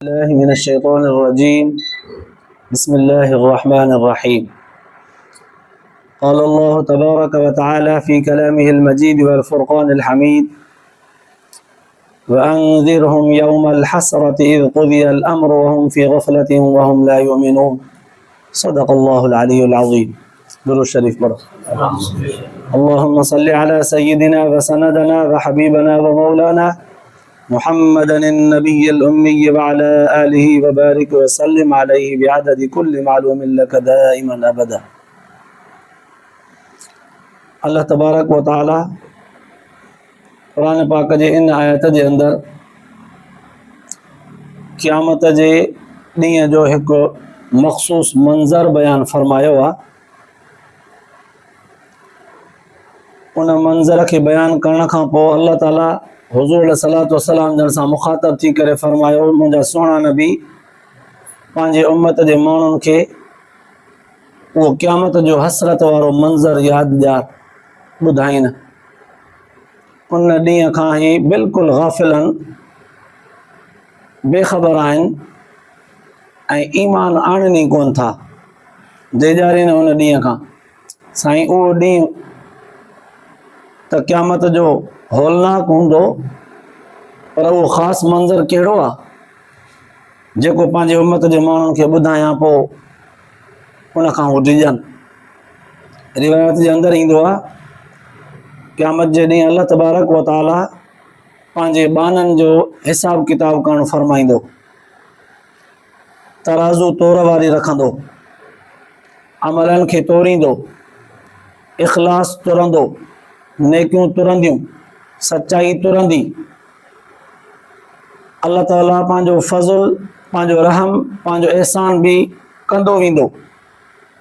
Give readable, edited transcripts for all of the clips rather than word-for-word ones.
الله من الشيطان الرجيم. بسم الله الرحمن الرحيم. قال الله تبارك وتعالى في كلامه المجيد والفرقان الحميد: وأنذرهم يوم الحسرة إذ قضي الأمر وهم في غفلة وهم لا يؤمنون. صدق الله العلي العظيم. درود الشريف برا. اللهم صل على سيدنا وسندنا وحبيبنا ومولانا محمد النبي الأمي وعلى آله وبارك وسلم عليه بعدد كل معلوم لك دائما أبدا. अल्लाह तबारक व ताला कुरान पाक जे इन आयत जे अंदर क़यामत जे ॾींहं जो हिकु मख़सूस मंज़र बयान फरमायो आहे। उन मंज़र खे बयान करण खां पोइ अल्लाह ताला हुज़ूर अलैहिस्सलातु वस्सलाम जन सां मुख़ातब थी करे फरमायो: मुंहिंजा सुहिणा नबी पंहिंजे उम्मत जे माण्हुनि खे उहो क़यामत जो हसरत वारो मंज़र यादि ॾियार ॿुधाईनि। उन ॾींहं खां ई बिल्कुलु गाफ़िल आहिनि, बेख़बर आहिनि ऐं ईमान आणनि कोन था, जेजारी न उन ॾींहं खां। साईं, उहो ॾींहुं त क़यामत जो होलनाक हूंदो, पर उहो ख़ासि मंज़र कहिड़ो आहे जेको पंहिंजे उम्मत जे माण्हुनि खे ॿुधायां पोइ उन खां उहो डिॼनि। रिवायत जे अंदरि ईंदो आहे क़यामत जे ॾींहुं अल्लाह तबारक व ताला पंहिंजे बाननि जो हिसाब किताब करणु फरमाईंदो, तराज़ू तोर वारी रखंदो, अमलनि खे तोरींदो, इख़लास तुरंदो, नेकियूं तुरंदियूं, सचाई तुरंदी। अल्लाह ताला पंहिंजो फज़ुल, पंहिंजो रहम, पंहिंजो एहसान बि कंदो वेंदो।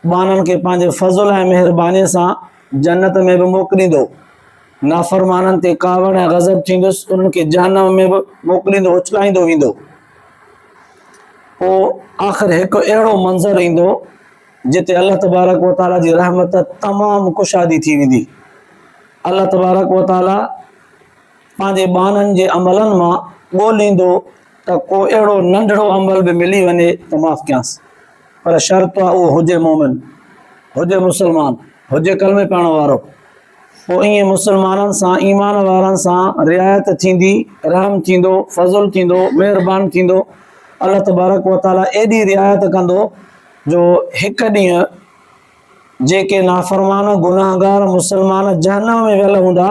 बाननि खे पंहिंजे फज़ुल ऐं महिरबानीअ सां जन्नत में बि मोकिलींदो। नाफ़रमाननि ते कावड़ ऐं ग़ज़ब थींदुसि, उन्हनि खे जहन्नम में बि मोकिलींदो, उछलाईंदो वेंदो। पोइ आख़िर हिकु अहिड़ो मंज़र ईंदो जिते अल्लाह तबारक व ताला जी रहमत तमामु कुशादी थी वेंदी। अल्लाह तबारक व ताला पंहिंजे बाननि जे अमलनि मां ॻोल्हींदो त को अहिड़ो नंढड़ो अमल बि मिली वञे त माफ़ु कयांसि, पर शर्त आहे उहो हुजे मोमिन, हुजे मुस्लमान, हुजे कलमे पढ़ण वारो। पोइ ईअं मुस्लमाननि सां, ईमान वारनि सां रिआयत थींदी, रहम थींदो, फज़ुल थींदो, महिरबान थींदो। अल्लाह तबारक व ताला एॾी रिआयत कंदो जो हिकु ॾींहुं जेके नाफ़रमान गुनाहगार मुस्लमान जहन्नम में वियल हूंदा,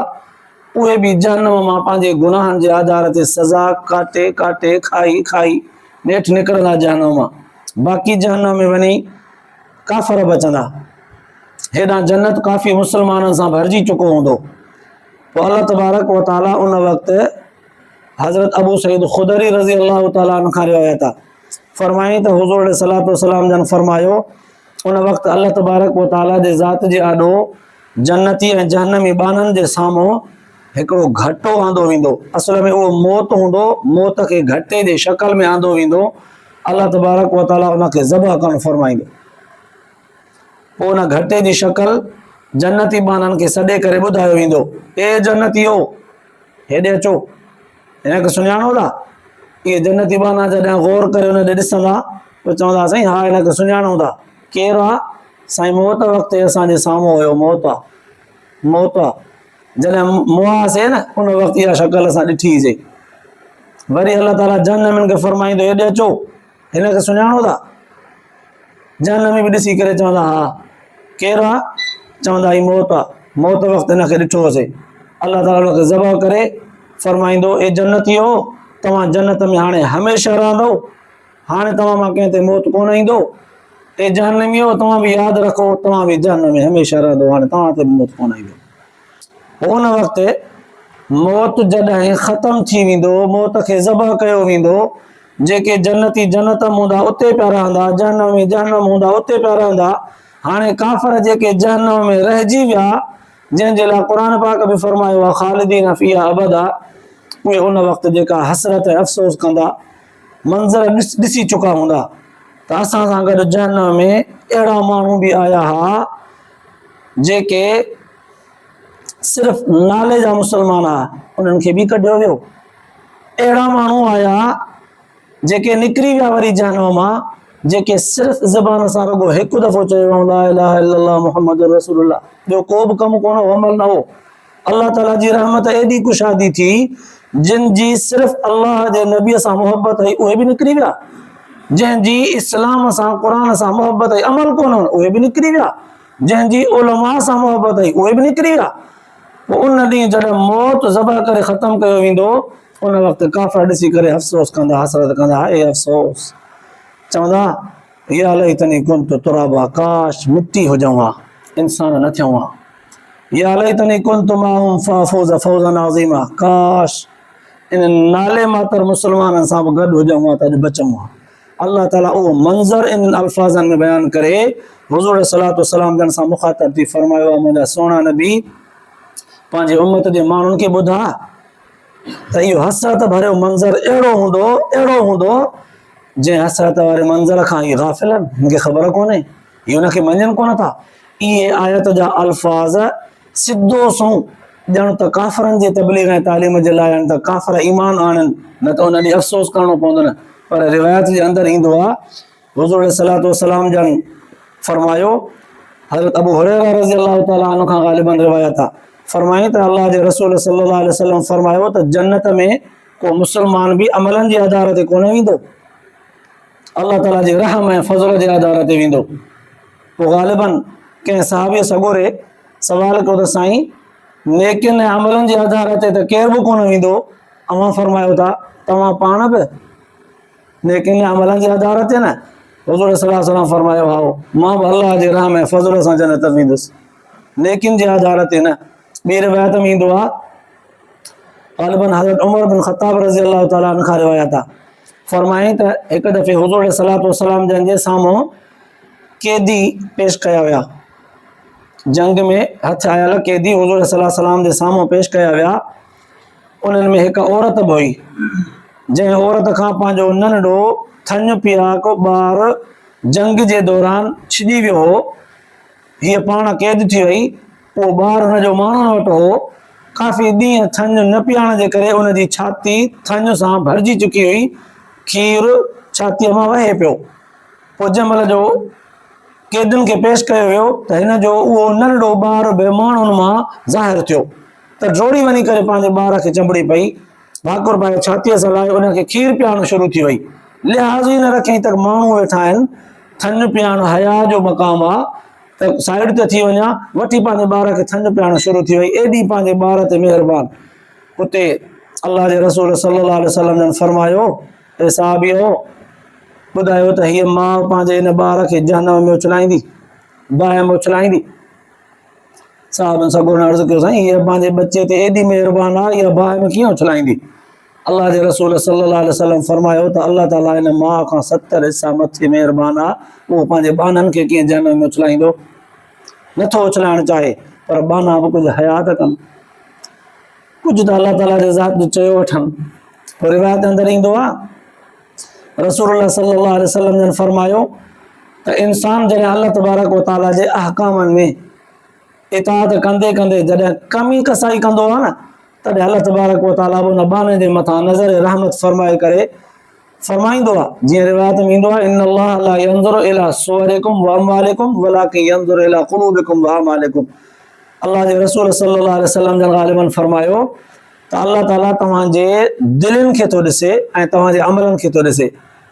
उहे बि जहन्नम मां पंहिंजे गुनाहनि जे आधार ते सज़ा काटे काटे खाई खाई नेठि निकिरंदा जहन्नम मां। बाक़ी जहन्नम में वञी काफ़र बचंदा। हेॾां जन्नत काफ़ी मुस्लमाननि सां भरिजी चुको हूंदो। पोइ अल्लाह तबारक व ताला उन वक़्तु हज़रत अबू सईद ख़ुदरी रज़ी अल्लाह ताला अन्हु खां रिवायत आहे, फरमाई त हुज़ूर अलैहिस्सलातु वस्सलाम जन फरमायो, उन वक़्तु अल्लाह तबारक व ताला जे ज़ात जे आॾो जन्नती ऐं जहन्नमी बाननि जे साम्हूं हिकिड़ो घटो आंदो वेंदो। असल में उहो मौत हूंदो, मौत खे घटे जे शक्ल में आंदो वेंदो। अल्लाह तबारक व ताला उनखे ज़बह करणु फरमाईंदो। पोइ उन घटे जी शक्ल जन्नती बाननि खे सॾे करे ॿुधायो वेंदो: ए जन्नतियो, हेॾे अचो, हिनखे सुञाणो था? इहे जन्नती बाना जॾहिं गौर करे हुन ॾे ॾिसंदा पोइ चवंदा: साईं, हा, हिनखे सुञाणूं था। केरु आहे? साईं, मौत वक़्तु असांजे साम्हूं हुयो, मौत आहे, मौत आहे। जॾहिं मुआसीं न, उन वक़्तु इहा शक्ल असां ॾिठीसीं। वरी अल्लाह ताला जहन्नमियुनि खे फरमाईंदो: हेॾे अचो, हिनखे सुञाणो था? जहन्नमी बि ॾिसी करे चवंदा: हा। केरु आहे? चवंदा: ही मौत आहे, मौत वक़्तु हिनखे ॾिठोसीं। अल्लाह ताला हुनखे ज़बह करे फरमाईंदो: ए जन्नतियो, तव्हां जन्नत में हाणे हमेशह रहंदो, हाणे तव्हां मां कंहिं ते मौत कोन ईंदो। ए जहन्नमियो, तव्हां बि यादि रखो, तव्हां बि जहन्नम में हमेशह रहंदो, हाणे तव्हां ते मौत कोन ईंदो। उन वक़्तु मौत जॾहिं ख़तमु थी वेंदो, मौत खे ज़बह कयो वेंदो, जेके जन्नती जन्नत में हूंदा उते पिया रहंदा, जहन्नमी जहन्नम हूंदा उते पिया रहंदा। हाणे काफ़र जेके जहन्नम में रहिजी विया, जंहिंजे लाइ क़ुर पाक बि फरमायो आहे ख़ालिदीन फ़ीहा अबदा, उहे उन वक़्तु जेका हसरत ऐं अफ़सोस कंदा, मंज़र ॾिसी चुका हूंदा त असां सां गॾु जहन्नम में अहिड़ा माण्हू बि आया हुआ जेके सिर्फ़ नाले जा मुस्लमान हुआ, उन्हनि खे बि कढियो वियो। अहिड़ा माण्हू आया जेके निकिरी विया वरी जहन्नम मां, जेके सिर्फ़ ज़बान सां रुगो हिकु दफ़ो चयो ला इलाहा इल्लल्लाह मुहम्मद रसूलुल्लाह, ॿियो को बि कमु कोन हो, अमल न हो। अल्लाह ताला जी रहमत एॾी कुशादी थी, जिन जी सिर्फ़ अल्लाह जे नबीअ सां मोहबत हुई उहे बि निकिरी विया, जंहिंजी इस्लाम सां क़ुरान सां मोहबत हुई अमल कोन हो उहे बि निकिरी विया, जंहिंजी उलमा सां मोहबत हुई उहे बि निकिरी विया। पोइ उन ॾींहुं जॾहिं मौत ज़बह करे ख़तमु कयो वेंदो, उन वक़्तु काफ़िर ॾिसी करे अफ़सोस कंदा, हसरत कंदा, हाय अफ़सोस, चवंदा या लैतनी कुन्तु तुराबा, काश मिट्टी हुजऊं हा, इंसान न थियूं हा। या लैतनी कुन्तु माहुम फाफूज़ फौज़न अज़ीमा, काश इन नाले मातर मुसलमाननि सां बि गॾु हुजऊं हा त अॼु बचऊं हा। अल्लाह ताला उहो मंज़र इन अल्फाज़नि में बयानु करे हुज़ूर सलातो सलाम जन सां मुख़ातब थी फरमायो आहे, मुंहिंजा सुहिणा नबी पंहिंजे उम्मत जे माण्हुनि खे ॿुधा त इहो हसरत भरियो मंज़र अहिड़ो हूंदो जंहिं हसरत वारे मंज़र खां इहे गाफ़िल आहिनि, हिनखे ख़बर कोन्हे, इहे हुनखे मञनि कोन था। इहे आयत जा अल्फाज़ सिधो सूं ॼण त काफ़िरनि जे तबलीग ऐं तालीम जे लाइ आहिनि, त काफ़िर ईमान आणनि, न त उन ॾींहुं अफ़सोस करिणो पवंदो। पर रिवायत जे अंदरि ईंदो आहे, हुज़ूर सलातो सलाम जन फरमायो, हज़रत अबू हुरैरा रज़ी अल्लाह ताला अन्हु खां ग़ालिबन रिवायत आहे, फरमाई त अल्लाह जे रसूल सल्लल्लाहु अलैहि वसल्लम फरमायो त जन्नत में को मुसलमान बि अमलनि जे आधार ते कोन वेंदो, अल्लाह ताला जे रहम ऐं फज़ल जे आधार ते वेंदो। पोइ ग़ालिबन कंहिं सहाबीअ सॻोरे सवाल कयो त साईं नेकियुनि ऐं अमलनि जे आधार ते त केरु बि कोन वेंदो, अव्हां फरमायो था तव्हां पाण बि नेकियुनि ऐं अमलनि जे आधार ते न? हुज़ूर सल्लल्लाहु अलैहि वसल्लम फरमायो, हा मां बि अल्लाह जे रहम ऐं फज़ल सां जन्नत वेंदुसि, नेकियुनि जे आधार ते न। ॿी रिवायत में ईंदो आहे, ग़ालिबन हज़रत उमर बिन ख़त्ताब रज़ी अल्लाह ताला अन्हु खां रिवायत आहे, फरमाई त हिकु दफ़े हुज़ूर सलातो सलाम जन जे साम्हूं कैदी पेश कया विया, जंग में हथ आयल कैदी हुज़ूर सल्लल्लाहु अलैहि वसल्लम जे साम्हूं पेश कया विया। उन्हनि में हिकु औरत बि हुई, जंहिं औरत खां पंहिंजो नंढड़ो थञ पियाको ॿार जंग जे दौरान छिॼी वियो हो। हीअ पाण क़ैद थी वई, उहो ॿारु हुनजो माण्हुनि वटि हो। काफ़ी ॾींहं थञ न पीआरण जे करे उनजी छाती थञ सां भरिजी चुकी हुई, खीर छातीअ मां वहे पियो। पोइ जंहिं महिल जो कैदियुनि खे पेश कयो वियो त हिन जो उहो नंढड़ो ॿारु बि माण्हुनि मां ज़ाहिरु थियो, त डोड़ी वञी करे पंहिंजे ॿार खे चंबड़ी पई, भाकुर पाए छातीअ सां लाहे उनखे खीर पीआरणु शुरू थी वई। लिहाज़ ई न रखियईं त माण्हू वेठा आहिनि, थञ पीआरणु हया जो मक़ाम आहे, त साइड ते थी वञा, वठी पंहिंजे ॿार खे थञ पीआरणु शुरू थी वई, एॾी पंहिंजे ॿार ते महिरबान। उते अल्लाह जे रसूल सल्लल्लाहु अलैहि वसल्लम जन फरमायो, ए सहाबियो ॿुधायो त हीअ माउ पंहिंजे हिन ॿार खे जहन्नम में उछलाईंदी, बाहि में उछलाईंदी? साहबनि सॻो न अर्ज़ु कयो, साईं हीअ पंहिंजे बचे ते एॾी महिरबान आहे, इहा बाहि में कीअं उछलाईंदी? अल्लाह जे रसूल सल्लल्लाहु अलैहि वसल्लम फरमायो त अल्लाह ताला हिन माउ खां 70 हिसा मथे महिरबान आहे, उहो पंहिंजे बाननि खे कीअं जहन्नम में उछलाईंदो? नथो उछलाइणु चाहे, पर बाना बि कुझु हया त कनि, कुझु त अल्लाह ताला जे ज़ात जो चयो वठनि। पोइ रिवायत अंदरि ईंदो आहे, रसूलुल्लाह सल्लल्लाहु अलैहि वसल्लम जन फरमायो त इंसान जॾहिं अल्लाह तबारक व ताला जे अहकामनि में इताअत कंदे कंदे जॾहिं कमी कसाई कंदो आहे न, तॾहिं अल्लाह तबारक व ताला उन बाने जे मथां नज़र रहमत फरमाए करे फरमाईंदो आहे। जीअं रिवायत में ईंदो आहे, इन अल्लाह ला यंज़ुरु इला सुवरिकुम व अमवालिकुम वलाकिन यंज़ुरु इला क़ुलूबिकुम व अमालिकुम। अल्लाह जे रसूल सल्लल्लाहु अलैहि वसल्लम जन ग़ालिबन फरमायो त अल्लाह ताला तव्हांजे दिलनि खे थो ॾिसे ऐं तव्हांजे अमलनि खे थो ॾिसे,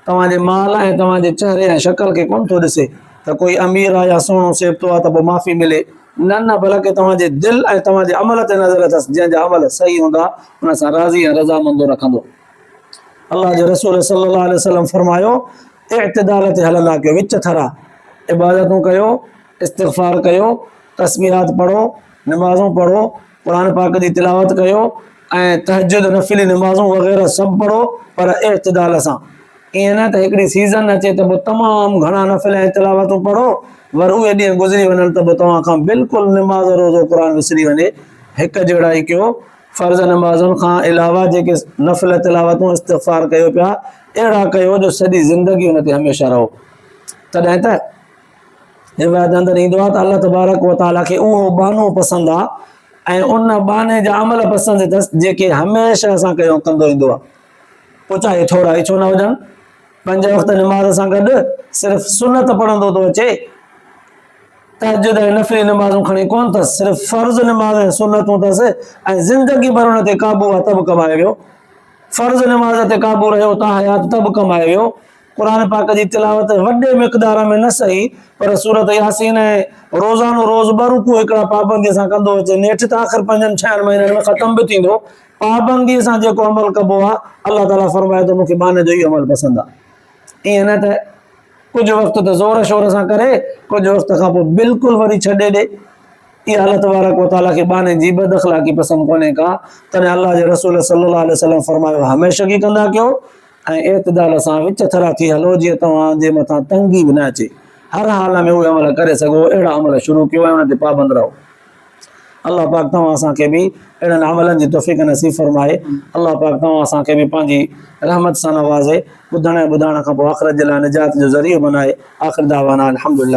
तव्हांजे माल ऐं तव्हांजे चेहरे ऐं शक्ल खे कोन थो ॾिसे त कोई अमीर आहे या सुहिणो सेबतो आहे त पोइ माफ़ी मिले, न न, बल्कि तव्हांजे दिलि ऐं तव्हांजे अमल ते नज़र अथसि, जंहिंजा अमल सही हूंदा हुन सां राज़ी ऐं रज़ामंदो रखंदो। अल्लाह जे रसूल सल्लल्लाहु अलैहि वसल्लम फरमायो, इअ्तिदाल ते हलंदा कयो, विच थरा इबादतूं कयो, इस्तिग़फार कयो, तस्बीहात पढ़ो, नमाज़ूं पढ़ो, क़ुरान पाक जी तिलावत कयो ऐं तहज्जुद नफ़िली नमाज़ूं वग़ैरह सभु पढ़ो, पर इअ्तिदाल सां। ईअं न त हिकिड़ी सीज़न अचे त पोइ तमामु घणा नफ़िल ऐं तिलावतूं पढ़ो, वर उहे ॾींहं गुज़री वञनि त पोइ तव्हां खां बिल्कुलु नमाज़ रोज़ो क़ुरान विसरी वञे। हिकु जहिड़ा ई कयो, फ़र्ज़ नमाज़ुनि खां अलावा जेके नफ़िल तिलावतूं इस्तिग़फार कयो पिया, अहिड़ा कयो जो सॼी ज़िंदगी हुन ते हमेशह रहो। तॾहिं त रिवायत अंदरि ईंदो आहे त अल्लाह तबारक व ताला खे उहो बानो पसंदि आहे ऐं उन बाने जा अमल पसंदि अथसि जेके हमेशह असां कयो कंदो ईंदो आहे, पोइ चाहे थोरा ई छो न हुजनि। पंज वक्त नमाज सां गॾु सिर्फ़ सुनत पढ़ंदो थो अचे, तहज्जुद ऐं नफ़िली नमाज़ूं खणी कोन अथसि, सिर्फ़ फ़र्ज़ नमाज़ ऐं सुनतूं अथसि, ऐं ज़िंदगी भर हुन ते क़ाबू आहे तब कमाए वियो। फ़र्ज़ नमाज़ ते क़ाबू रहियो ताहयात तब कमाए वियो। क़ुरान पाक जी तिलावत वॾे मिक़दार में न सही, पर सूरत यासीन ऐं रोज़ानो रोज़ ॿ रुकू हिकिड़ा पाबंदीअ सां कंदो अचे, नेठि त आख़िर 5-6 महीननि में ख़तम बि थींदो। पाबंदीअ सां जेको अमल कबो आहे, अलाह ताला फरमाए थो मूंखे बाने जो ई अमल पसंदि आहे। ईअं न त कुछ वक्त तो जोर शोर से करे, कुछ वक्त का बिल्कुल वरी छे दे। ये अल्लाह तबारक व तआला के बाने जी बद अखलाकी पसंद कोने का, तने अल्लाह जे रसूल सल्लल्लाहु अलैहि वसल्लम फरमायो हमेशा की कंदा क्यों ऐं एतदाल सां विच थरा थी हलो, जे तवां जे मथा तंगी भी न अचे, हर हाल में उहे अमल करे सगो, एड़ा अमल शुरू कयो ऐं उन ते पाबंद रहो। अल्लाह पाक तव्हां असांखे भी अहिड़नि अमलनि जी तौफ़ीक़ नसीब फरमाए। अल्लाह पाक तव्हां असांखे भी पंहिंजी रहमत सां नवाज़े, ॿुधण ऐं ॿुधाइण खां पोइ आख़िरत जे लाइ निजात जो ज़रियो बनाए। आख़िर दावाना अल्हम्दुलिल्लाह।